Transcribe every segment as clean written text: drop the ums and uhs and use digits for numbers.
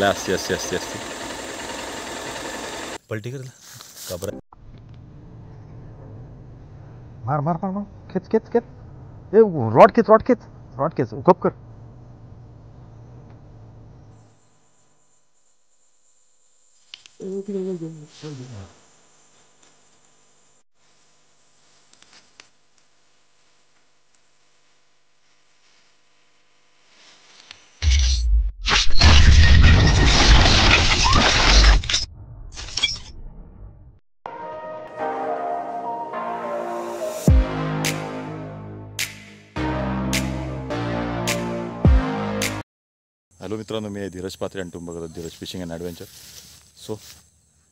असते असते असते असते पलटी कर कबरा मार मार मार मार खिच खिच खिच ए रॉड खिच रॉड खिच रॉड खिच उकप कर. हॅलो मित्रांनो, मी आहे धीरज पात्रे आणि तुम्ही बघत धीरज फिशिंग अँड ॲडव्हेंचर. सो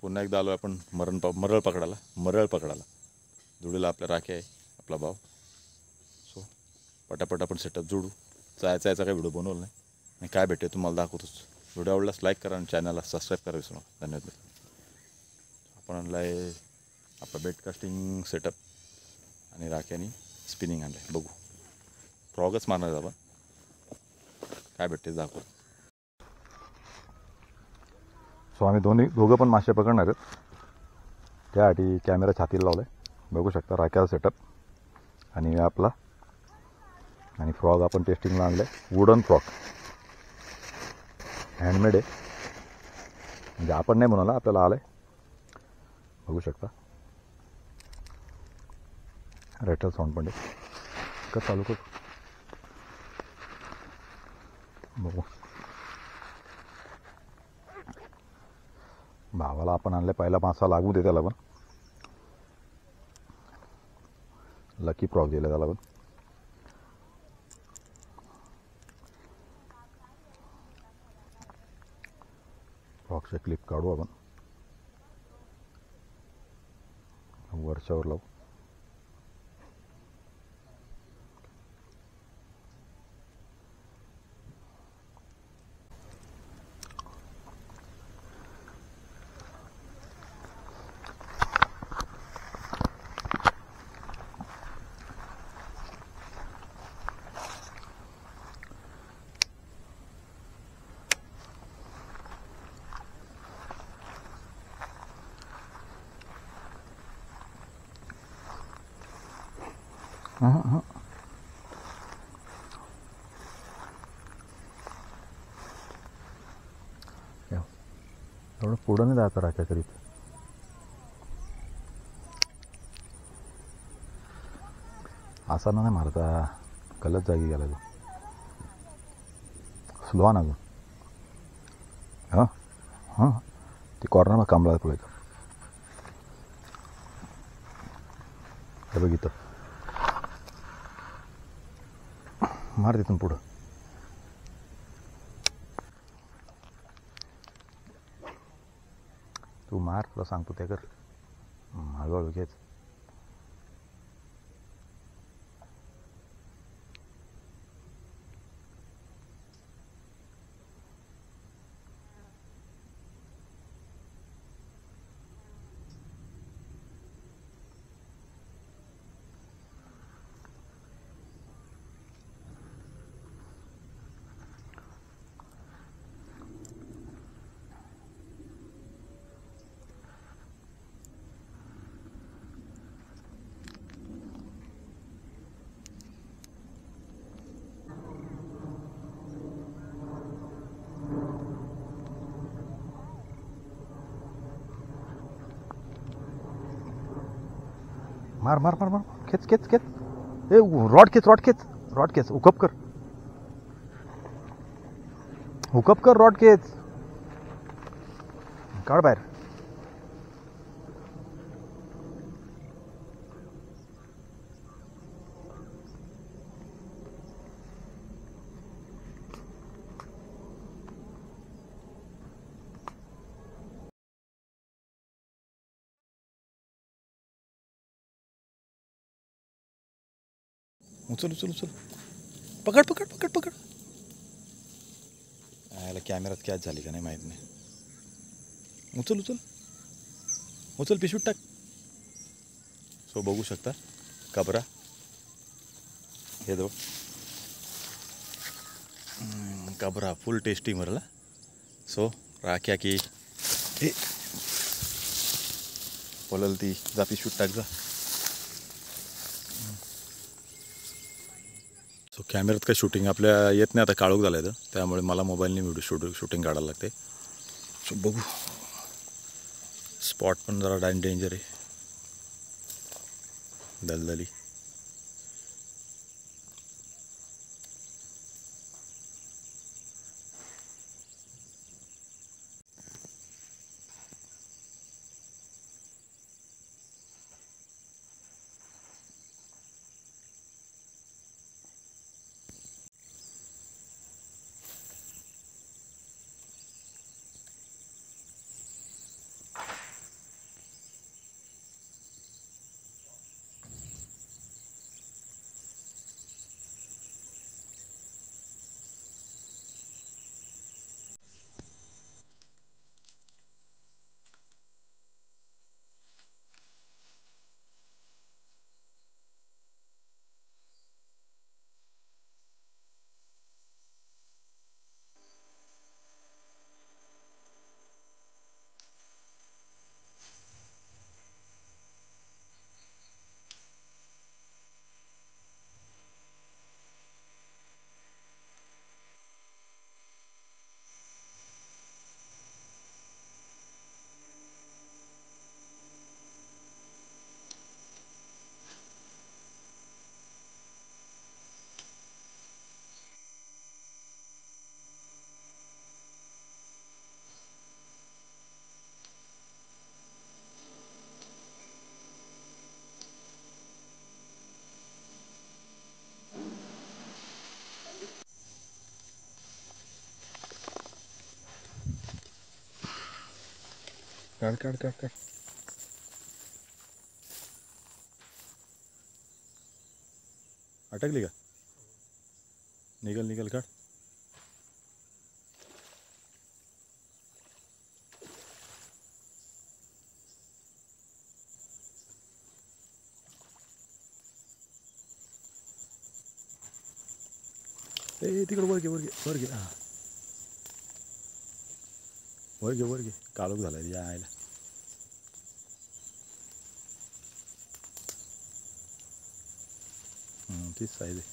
पुन्हा एकदा आलो आपण मरळ पकडायला. जुडीला आपल्या राखे आहे आपला भाव. सो पटापट आपण सेटअप जोडू. जायचा काही व्हिडिओ बनवला नाही आणि काय भेटते तुम्हाला दाखवतोच. व्हिडिओ आवडल्यास लाईक करा आणि चॅनलला सबस्क्राईब करा विसरू नका. धन्यवाद. आपण आणला आहे आपला बेट कास्टिंग सेटअप आणि राख्यानी स्पिनिंग आणलं आहे. बघू फ्रॉगच मारणार आपण, काय भेटते दाखवू. सो आम्ही दोघं पण मासे पकडणार आहेत. त्यासाठी कॅमेरा छातीला लावला आहे. बघू शकता राख्याचा सेटअप आणि आपला आणि फ्रॉग आपण टेस्टिंगला आणलं आहे. वुडन फ्रॉग हँडमेड आहे, म्हणजे आपण नाही म्हणाला, आपल्याला आलं आहे. बघू शकता रेटल साऊंड पण आहे. कसं चालू कर बघू. भावाला आपण आणले पहिला मासा लागू दे त्याला पण. लकी फ्रॉग दिला त्याला पण. फ्रॉगचे क्लिप काढू आपण, वरच्यावर लावू. एवढं पुढं नाही जायचं राख्या करीत. असा नाही मारता, गलत जागी गेला तो. स्लो ना अजून. हां हां ती कॉर्नरला कांबळा पळायचं. हे बघ इथं मार तिथून पुढं. तू मार, तुला सांगतो ते कर. हळूहळू घेच. मार मार मार मार खिच खिच खिच ए रॉड खिच रॉड खिच रॉड खिच हुकअप कर रॉड खिच. काढ बाहेर. उचल उचल उचल. पकड पकड पकड पकड. याला कॅमेरात कॅच झाली का नाही माहीत नाही. उचल उचल उचल, पिशवीत टाक. सो बघू शकता कबरा हे दो कबरा फुल टेस्टी मरला. सो राख्या की हे पळल ती जा पिशवीत टाक जा. सो कॅमेऱ्यात काही शूटिंग आपल्या येत नाही आता, काळोख झाला आहे तर त्यामुळे मला मोबाईलने व्हिडिओ शूटिंग काढायला लागते. सो बघू स्पॉट पण जरा डेंजर आहे, दलदली. काढ. अटकली का? निघल काढ. ए तिकडे वर घे हां, वर घे. काळोख झाला यायला. तीच साईज आहे.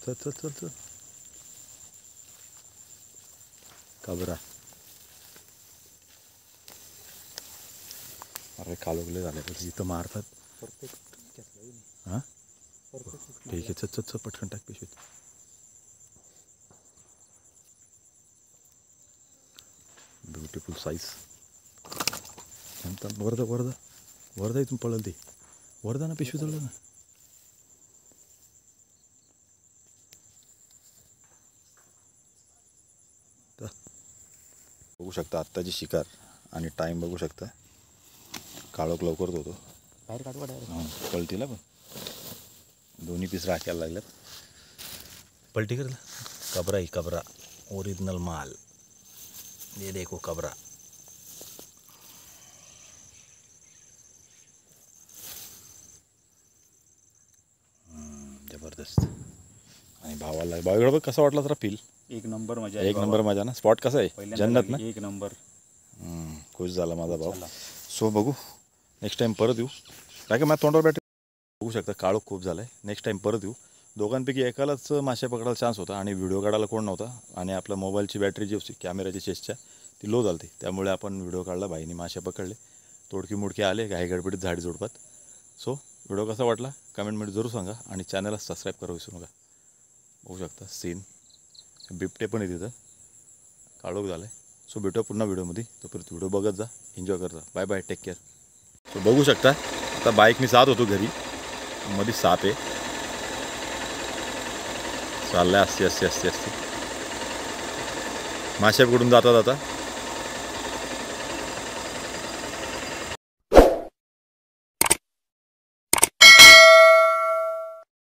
चल काबरा. अरे काळोखले झाले तर इथं मारतात. हां ठीक आहे. चल पटकन टाक पिशवीत. Beautiful size. नंतर वरदा इथून पळल ते. वरदा ना पिशवी चढलं ना. बघू शकता आत्ताची शिकार आणि टाईम बघू शकता. काळोख लवकरच होतो. बाहेर काढवा डायरेक्ट. पलटीला पण दोन्ही पीस राखायला लागल्यात. पलटी करला. कबरा ओरिजिनल माल. ये देखो कबरा. जबरदस्त. आणि भावाला बघ कसा वाटला जरा फील. एक नंबर मजा. एक नंबर मजा ना. स्पॉट कसा आहे जन्नत ना. एक नंबर. खुश झाला माझा भाऊ. सो बघू नेक्स्ट टाइम परत येऊ. काय का माझ्या तोंडावर बॅटरी बघू शकता. काळोख खूप झाला आहे. नेक्स्ट टाइम परत येऊ. दोघांपैकी एकालाच मासे पकडायला चान्स होता आणि व्हिडिओ काढायला कोण नव्हता. आणि आपल्या मोबाईलची बॅटरी जी होती कॅमेराची चेसच्या ती लो झाली. त्यामुळे आपण व्हिडिओ काढला. भाईनी मासे पकडले. तोडकी मुडकी आले घाई गडबडीत झाडी जोडपात. सो व्हिडिओ कसा वाटला कमेंटमध्ये जरूर सांगा आणि चॅनलला सबस्क्राईब करा विसरू नका. बघू शकता सीन. बिबटे पण आहे तिथं. काळोख झाला आहे. सो भेटूया पुन्हा व्हिडिओमध्ये. तोपर्यंत व्हिडिओ बघत जा. एन्जॉय करता. Bye bye. Take care. So बघू शकता आता बाईकने जात होतो घरी. मध्ये साप आहे. चाललं आहे असते मासे पकडून जाता